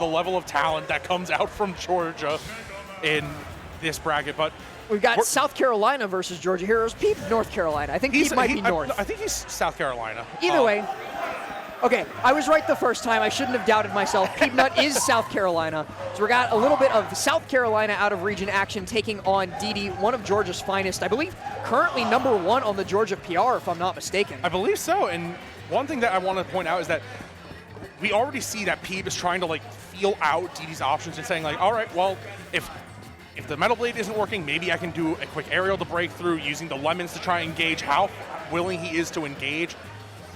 the level of talent that comes out from Georgia in this bracket. But we've got South Carolina versus Georgia Heroes. Peep, North Carolina. I think Peep might be North. I think he's South Carolina. Either way. Okay, I was right the first time. I shouldn't have doubted myself. Peabnut is South Carolina. So we got a little bit of South Carolina out of region action taking on Didi, one of Georgia's finest. I believe currently #1 on the Georgia PR, if I'm not mistaken. I believe so. And one thing that I want to point out is that we already see that Peeb is trying to like feel out Didi's options and saying like, all right, well, if the Metal Blade isn't working, maybe I can do a quick aerial to break through using the lemons to try and engage how willing he is to engage.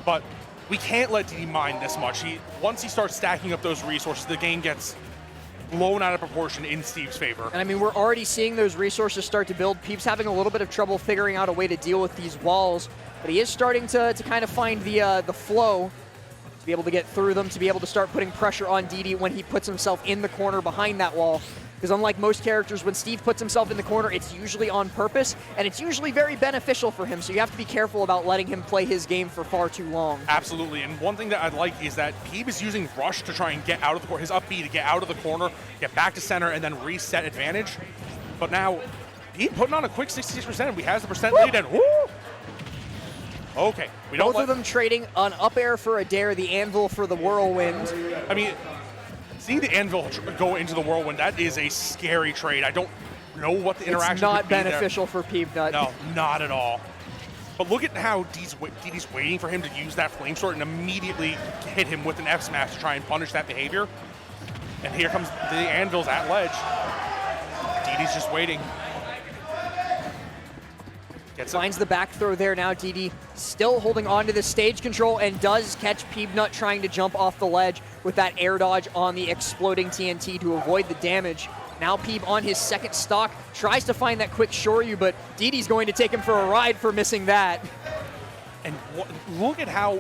But we can't let Didi mine this much. Once he starts stacking up those resources, the game gets blown out of proportion in Steve's favor. And I mean, we're already seeing those resources start to build. Peep's having a little bit of trouble figuring out a way to deal with these walls, but he is starting to kind of find the flow to be able to get through them, to be able to start putting pressure on Didi when he puts himself in the corner behind that wall. Because unlike most characters, when Steve puts himself in the corner, it's usually on purpose, and it's usually very beneficial for him, so you have to be careful about letting him play his game for far too long. Absolutely, and one thing that I'd like is that Peeb is using Rush to try and get out of the corner, his up B to get out of the corner, get back to center, and then reset advantage. But now, Peeb putting on a quick 66%, and we has the percent lead, and woo! Okay, we don't Both of them trading an up air for a dare, the anvil for the whirlwind. I mean, seeing the anvil go into the whirlwind, that is a scary trade. I don't know what the interaction It's not would be beneficial for Peabnut. No, not at all. But look at how Didi's waiting for him to use that flame sword and immediately hit him with an F smash to try and punish that behavior. And here comes the anvils at ledge. Didi's just waiting. Finds the back throw there now. Didi still holding on to the stage control and does catch Peabnut trying to jump off the ledge with that air dodge on the exploding TNT to avoid the damage. Now Peeb on his second stock tries to find that quick Shoryu, but Didi's going to take him for a ride for missing that. And look at how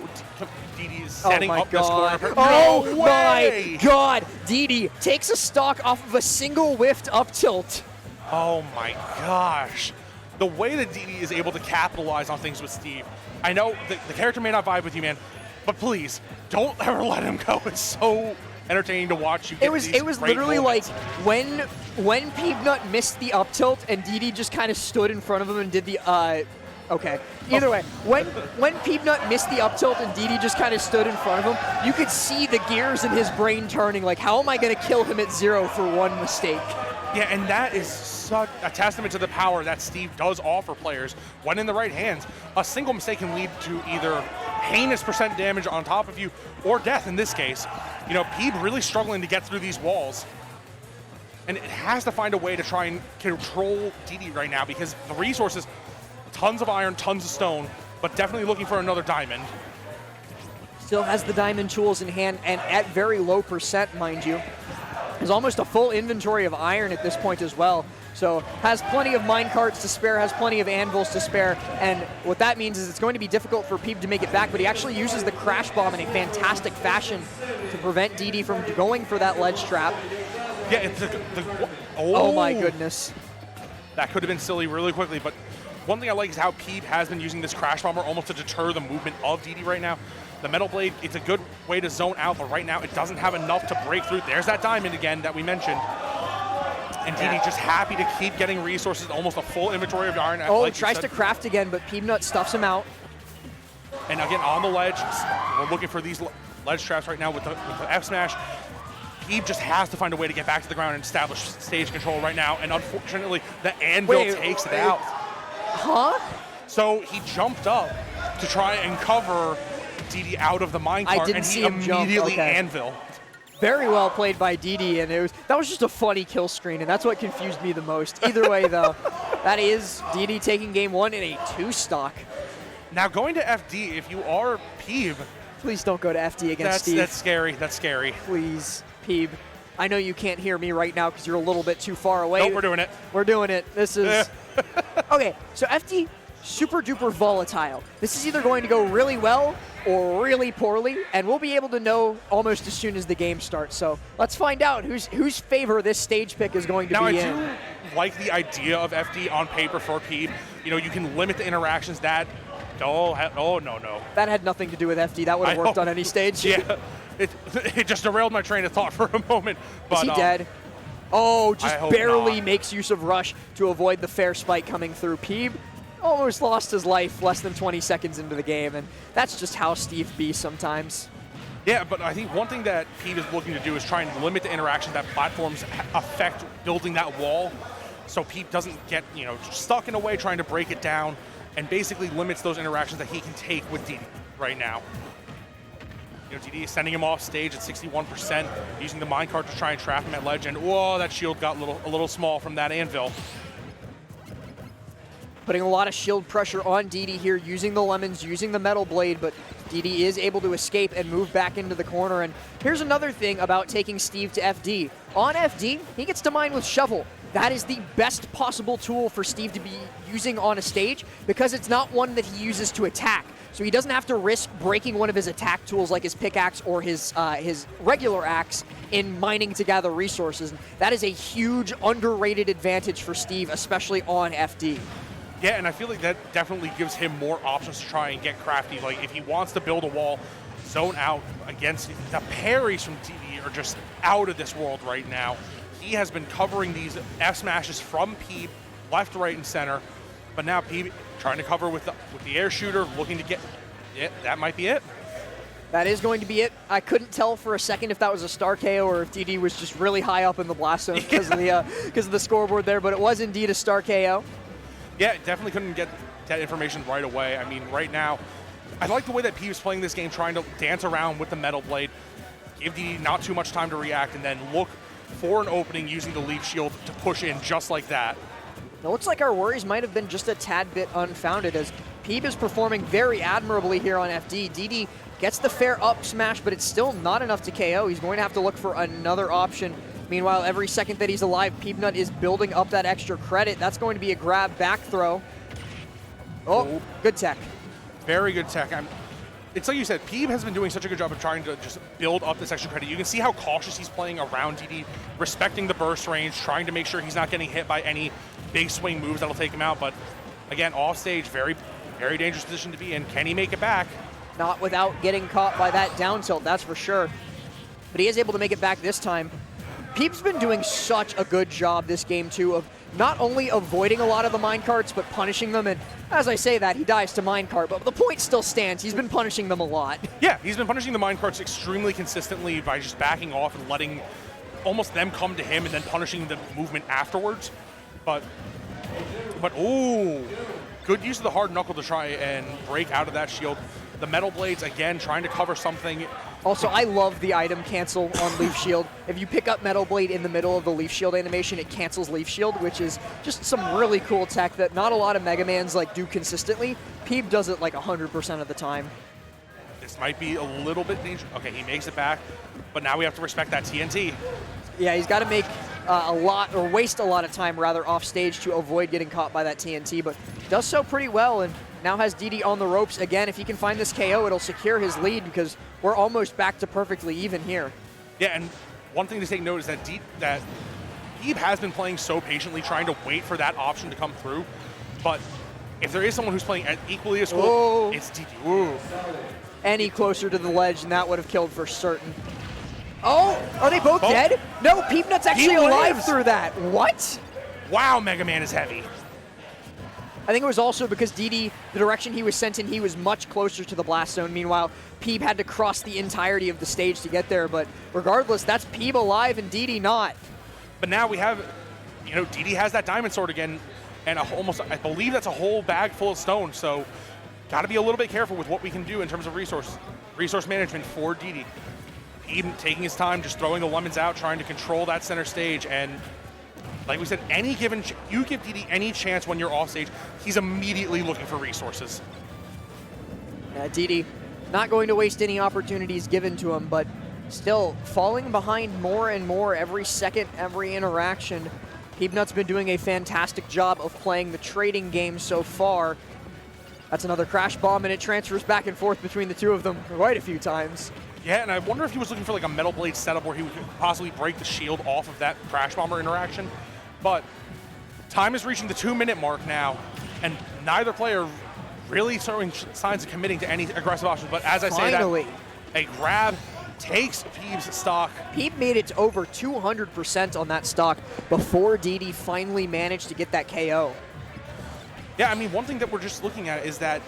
Didi is setting up this corner. Oh my god! Didi takes a stock off of a single whiffed up tilt. Oh my gosh. The way that Didi is able to capitalize on things with Steve. I know the character may not vibe with you, man, but please, don't ever let him go. It's so entertaining to watch you get these It was great literally moments. like when Peabnut missed the up tilt and Didi just kind of stood in front of him and did the okay. Either way, when Peabnut missed the up tilt and Didi just kind of stood in front of him, you could see the gears in his brain turning, like, how am I going to kill him at 0 for one mistake? Yeah, and that is such a testament to the power that Steve does offer players when in the right hands. A single mistake can lead to either heinous percent damage on top of you or death in this case. You know, Peeb really struggling to get through these walls. And it has to find a way to try and control Didi right now because the resources, tons of iron, tons of stone, but definitely looking for another diamond. Still has the diamond tools in hand and at very low percent, mind you. Has almost a full inventory of iron at this point as well. So has plenty of mine carts to spare, has plenty of anvils to spare, and what that means is it's going to be difficult for Peeb to make it back, but he actually uses the crash bomb in a fantastic fashion to prevent Didi from going for that ledge trap. Yeah, it's oh my goodness. That could have been silly really quickly, but one thing I like is how Peeb has been using this crash bomber almost to deter the movement of Didi right now. The Metal Blade, it's a good way to zone out, but right now it doesn't have enough to break through. There's that diamond again that we mentioned. And Didi just happy to keep getting resources, almost a full inventory of iron. Oh, like tries to craft again, but Peabnut stuffs him out. And again, on the ledge, we're looking for these ledge traps right now with the F smash. Peeb just has to find a way to get back to the ground and establish stage control right now. And unfortunately, the anvil takes it out. Huh? So he jumped up to try and cover Didi out of the minecart, and he immediately anvil. Very well played by Didi, and that was just a funny kill screen, and that's what confused me the most. Either way, though, that is Didi taking game 1 in a 2-stock. Now going to FD, if you are Peeb. Please don't go to FD against Steve. That's scary. That's scary. Please, Peeb. I know you can't hear me right now because you're a little bit too far away. Nope, we're doing it. We're doing it. This is... Okay, so FD, super duper volatile. This is either going to go really well or really poorly, and we'll be able to know almost as soon as the game starts. So let's find out whose favor this stage pick is going to be in. Now, I do like the idea of FD on paper for Peeb. You know, you can limit the interactions that... Oh, no. That had nothing to do with FD. That would have worked on any stage. Yeah. it just derailed my train of thought for a moment. But, is he dead? Oh, just I hope barely not. makes use of Rush to avoid the fair spike coming through. Peeb almost lost his life less than 20 seconds into the game, and that's just how Steve be sometimes. Yeah, but I think one thing that Peeb is looking to do is try and limit the interactions that platforms affect building that wall, so Peeb doesn't get stuck in a way trying to break it down, and basically limits those interactions that he can take with Didi right now. Didi is sending him off stage at 61%, using the minecart to try and trap him at ledge, and whoa, that shield got a little small from that anvil. Putting a lot of shield pressure on Didi here, using the lemons, using the metal blade, but Didi is able to escape and move back into the corner. And here's another thing about taking Steve to FD. On FD, he gets to mine with Shovel. That is the best possible tool for Steve to be using on a stage because it's not one that he uses to attack. So he doesn't have to risk breaking one of his attack tools like his pickaxe or his regular axe in mining to gather resources. That is a huge underrated advantage for Steve, especially on FD. Yeah, and I feel like that definitely gives him more options to try and get crafty. Like, if he wants to build a wall, zone out against the parries from Didi are just out of this world right now. He has been covering these F smashes from Peeb, left, right, and center. But now Peeb trying to cover with the air shooter, looking to get it. That might be it. That is going to be it. I couldn't tell for a second if that was a star KO or if DD was just really high up in the blast zone because of the scoreboard there, but it was indeed a star KO. Yeah, definitely couldn't get that information right away. I mean, right now, I like the way that Peeb is playing this game, trying to dance around with the metal blade, give Didi not too much time to react, and then look for an opening using the leaf shield to push in just like that. It looks like our worries might have been just a tad bit unfounded as Peeb is performing very admirably here on FD. Didi gets the fair up smash, but it's still not enough to KO. He's going to have to look for another option. Meanwhile, every second that he's alive, Peabnut is building up that extra credit. That's going to be a grab back throw. Oh, good tech. Very good tech. It's like you said, Peeb has been doing such a good job of trying to just build up this extra credit. You can see how cautious he's playing around Didi, respecting the burst range, trying to make sure he's not getting hit by any big swing moves that'll take him out. But again, off stage, very, very dangerous position to be in. Can he make it back? Not without getting caught by that down tilt, that's for sure. But he is able to make it back this time. Peeb's been doing such a good job this game, too, of not only avoiding a lot of the minecarts, but punishing them. And as I say that, he dies to minecart, but the point still stands. He's been punishing them a lot. Yeah, he's been punishing the minecarts extremely consistently by just backing off and letting almost them come to him and then punishing the movement afterwards. But ooh, good use of the hard knuckle to try and break out of that shield. The metal blades, again, trying to cover something. Also, I love the item cancel on Leaf Shield. If you pick up Metal Blade in the middle of the Leaf Shield animation, it cancels Leaf Shield, which is just some really cool tech that not a lot of Mega Mans do consistently. Peeb does it 100% of the time. This might be a little bit dangerous. Okay, he makes it back, but now we have to respect that TNT. Yeah, he's got to make waste a lot of time rather off stage to avoid getting caught by that TNT, but does so pretty well and now has Didi on the ropes again. If he can find this KO, it'll secure his lead because we're almost back to perfectly even here. Yeah, and one thing to take note is that Peeb has been playing so patiently, trying to wait for that option to come through. But if there is someone who's playing equally as cool, it's Didi. Ooh. Any closer to the ledge, and that would have killed for certain. Oh, are they both dead? No, Peabnut's actually alive through that. What? Wow, Mega Man is heavy. I think it was also because Didi, the direction he was sent in, he was much closer to the blast zone. Meanwhile, Peeb had to cross the entirety of the stage to get there. But regardless, that's Peeb alive and Didi not. But now we have, Didi has that diamond sword again, and I believe that's a whole bag full of stones. So got to be a little bit careful with what we can do in terms of resource management for Didi. Peeb taking his time, just throwing the lemons out, trying to control that center stage. And like we said, you give Didi any chance when you're off stage, he's immediately looking for resources. Didi not going to waste any opportunities given to him, but still falling behind more and more every second, every interaction. Peabnut's been doing a fantastic job of playing the trading game so far. That's another crash bomb, and it transfers back and forth between the two of them quite a few times. Yeah, and I wonder if he was looking for a metal blade setup where he could possibly break the shield off of that crash bomber interaction. But time is reaching the 2-minute mark now, and neither player really showing signs of committing to any aggressive options. But as I say that, a grab takes Peeb's stock. Peeb made it to over 200% on that stock before Didi finally managed to get that KO. Yeah, I mean, one thing that we're just looking at is that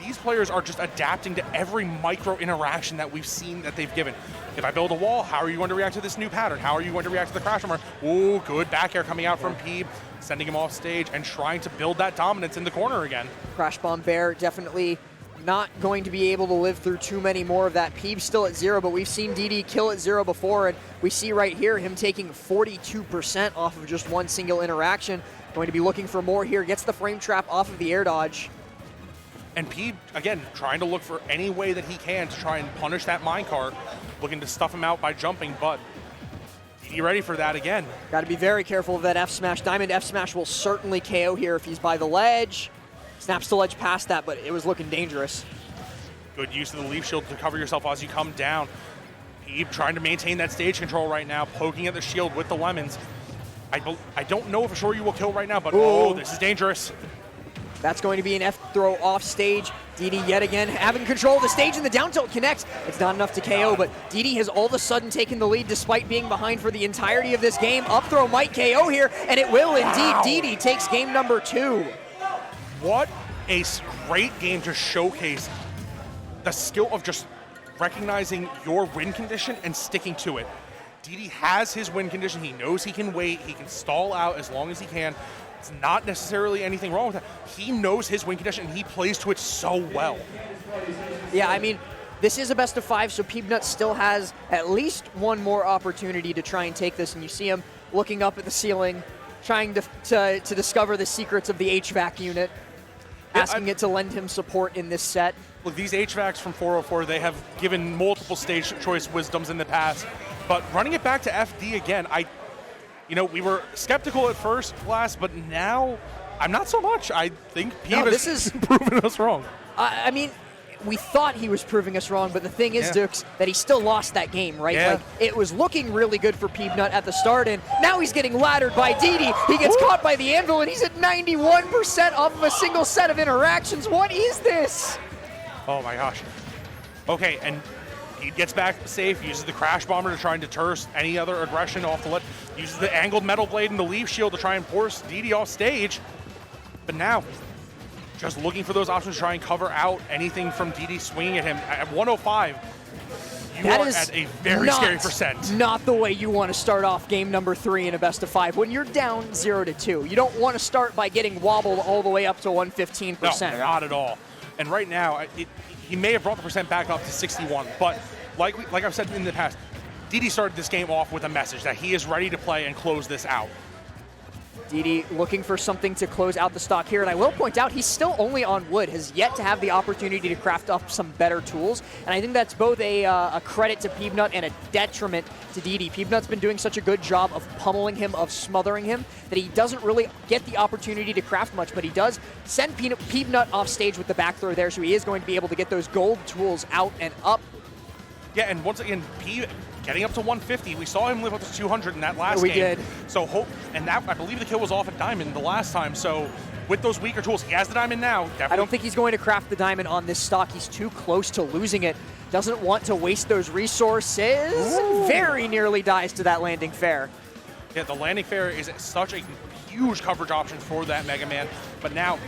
these players are just adapting to every micro interaction that we've seen that they've given. If I build a wall, how are you going to react to this new pattern? How are you going to react to the crash armor? Ooh, good back air coming out from Peeb, sending him off stage and trying to build that dominance in the corner again. Crash Bomb Bear definitely not going to be able to live through too many more of that. Peeb's still at 0, but we've seen Didi kill at 0 before, and we see right here him taking 42% off of just one single interaction. Going to be looking for more here, gets the frame trap off of the air dodge. And Peeb, again, trying to look for any way that he can to try and punish that minecart, looking to stuff him out by jumping, but Didi ready for that again. Got to be very careful of that F smash. Diamond F smash will certainly KO here if he's by the ledge. Snaps the ledge past that, but it was looking dangerous. Good use of the leaf shield to cover yourself as you come down. Peeb trying to maintain that stage control right now, poking at the shield with the lemons. I don't know for sure you will kill right now, but oh, this is dangerous. That's going to be an F throw off stage. Didi yet again having control of the stage, and the down tilt connects. It's not enough to KO, but Didi has all of a sudden taken the lead despite being behind for the entirety of this game. Up throw might KO here, and it will indeed. Didi takes game number 2. What a great game to showcase the skill of just recognizing your win condition and sticking to it. Didi has his win condition. He knows he can wait. He can stall out as long as he can. It's not necessarily anything wrong with that. He knows his win condition, and he plays to it so well. Yeah, I mean, this is a best of 5, so Peabnut still has at least one more opportunity to try and take this, and you see him looking up at the ceiling, trying to discover the secrets of the HVAC unit, asking it to lend him support in this set. Look, these HVACs from 404, they have given multiple stage choice wisdoms in the past, but running it back to FD again, we were skeptical at first, Glass, but now I'm not so much. I think Peeb is proving us wrong. I mean, we thought he was proving us wrong, but the thing is, Dukes, that he still lost that game, right? Yeah. Like, it was looking really good for Peabnut at the start, and now he's getting laddered by Didi. He gets caught by the anvil, and he's at 91% off of a single set of interactions. What is this? Oh my gosh. Okay, and he gets back safe, uses the crash bomber to try and deter any other aggression off the ledge, uses the angled metal blade and the leaf shield to try and force Didi off stage. But now, just looking for those options to try and cover out anything from Didi swinging at him. At 105, you are at a very scary percent. Not the way you want to start off game number 3 in a best of 5. When you're down 0-2, you don't want to start by getting wobbled all the way up to 115%. No, not at all. And right now, he may have brought the percent back up to 61, but like I've said in the past, Didi started this game off with a message that he is ready to play and close this out. Didi looking for something to close out the stock here, and I will point out he's still only on wood, has yet to have the opportunity to craft up some better tools, and I think that's both a credit to Peabnut and a detriment to Didi. Peabnut's been doing such a good job of pummeling him, of smothering him, that he doesn't really get the opportunity to craft much, but he does send Peabnut off stage with the back throw there, so he is going to be able to get those gold tools out and up. Yeah, and once again, Peeb getting up to 150. We saw him live up to 200 in that last game. We did. So and that, I believe the kill was off at Diamond the last time. So with those weaker tools, he has the Diamond now. Definitely. I don't think he's going to craft the Diamond on this stock. He's too close to losing it. Doesn't want to waste those resources. Ooh. Very nearly dies to that landing fair. Yeah, the landing fair is such a huge coverage option for that Mega Man. But now,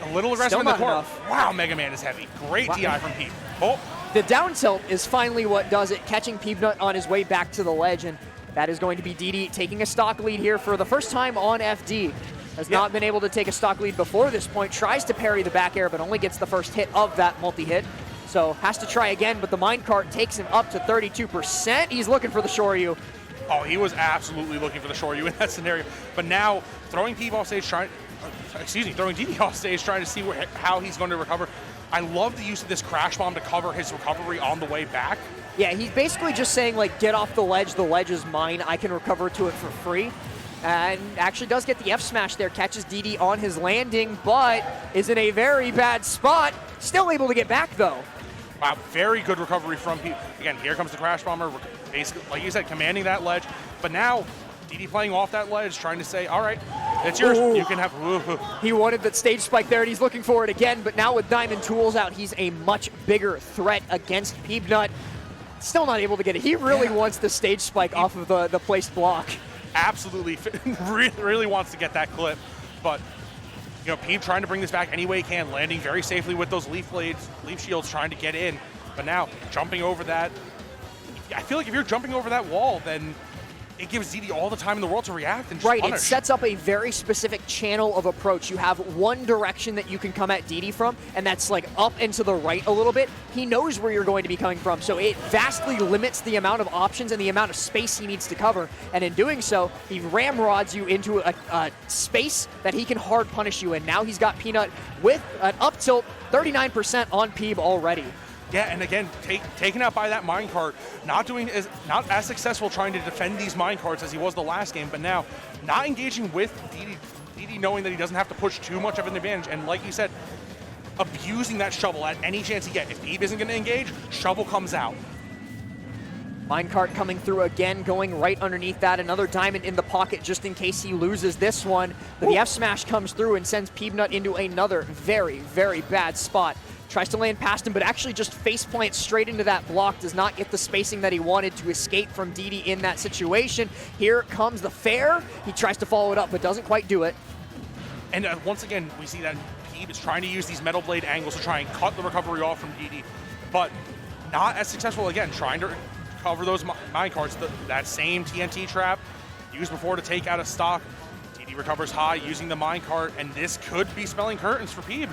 a little aggressive in the corner. Wow, Mega Man is heavy. Great DI from Peeb. Oh. The down tilt is finally what does it, catching Peabnut on his way back to the ledge, and that is going to be Didi taking a stock lead here for the first time on FD. Has not been able to take a stock lead before this point, tries to parry the back air, but only gets the first hit of that multi-hit. So has to try again, but the minecart takes him up to 32%. He's looking for the Shoryu. Oh, he was absolutely looking for the Shoryu in that scenario. But now, throwing Peeb off stage, throwing Didi off stage, trying to see how he's going to recover. I love the use of this crash bomb to cover his recovery on the way back. Yeah, he's basically just saying, like, get off the ledge is mine, I can recover to it for free. And actually does get the F smash there, catches Didi on his landing, but is in a very bad spot. Still able to get back, though. Wow, very good recovery from Peeb. Again, here comes the crash bomber, basically, like you said, commanding that ledge. But now, Didi playing off that ledge, trying to say, all right, it's yours. Ooh. You can have. He wanted that stage spike there, and he's looking for it again. But now with Diamond Tools out, he's a much bigger threat against Peabnut. Still not able to get it. He really wants the stage spike off of the placed block. Absolutely, really wants to get that clip, but you know, Peeb trying to bring this back any way he can, landing very safely with those leaf shields, trying to get in, but now jumping over that. I feel like if you're jumping over that wall, then it gives Didi all the time in the world to react and just Right, punish. it sets up a very specific channel of approach. You have one direction that you can come at Didi from, and that's like up and to the right a little bit. He knows where you're going to be coming from, so it vastly limits the amount of options and the amount of space he needs to cover. And in doing so, he ramrods you into a space that he can hard punish you in. Now he's got Peanut with an up tilt, 39% on Peeb already. Yeah, and again, taken out by that minecart, not as successful trying to defend these minecarts as he was the last game, but now not engaging with Didi knowing that he doesn't have to push too much of an advantage, and like you said, abusing that shovel at any chance he gets. If Peeb isn't going to engage, shovel comes out. Minecart coming through again, going right underneath that. Another diamond in the pocket just in case he loses this one. But the F smash comes through and sends Peabnut into another very, very bad spot. Tries to land past him, but actually just faceplant straight into that block. Does not get the spacing that he wanted to escape from Didi in that situation. Here comes the fair. He tries to follow it up, but doesn't quite do it. And once again, we see that Peeb is trying to use these metal blade angles to try and cut the recovery off from Didi, but not as successful. Again, trying to cover those minecarts. That same TNT trap used before to take out a stock. Didi recovers high using the minecart, and this could be spelling curtains for Peeb.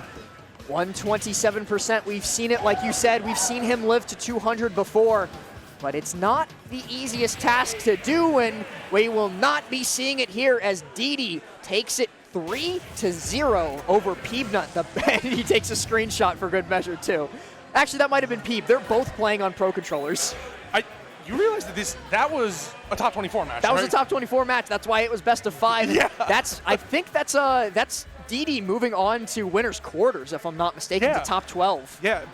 127%. We've seen it, like you said. We've seen him live to 200 before, but it's not the easiest task to do, and we will not be seeing it here as Didi takes it 3-0 over Peabnut. And he takes a screenshot for good measure, too. Actually, that might have been Peeb. They're both playing on Pro Controllers. You realize that was a top 24 match, That was right? a top 24 match. That's why it was best of 5. Yeah. I think that's Didi moving on to winner's quarters, if I'm not mistaken, to top 12. Yeah.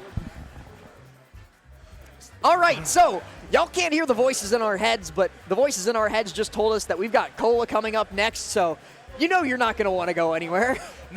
All right, so y'all can't hear the voices in our heads, but the voices in our heads just told us that we've got Cola coming up next, so you know you're not going to want to go anywhere.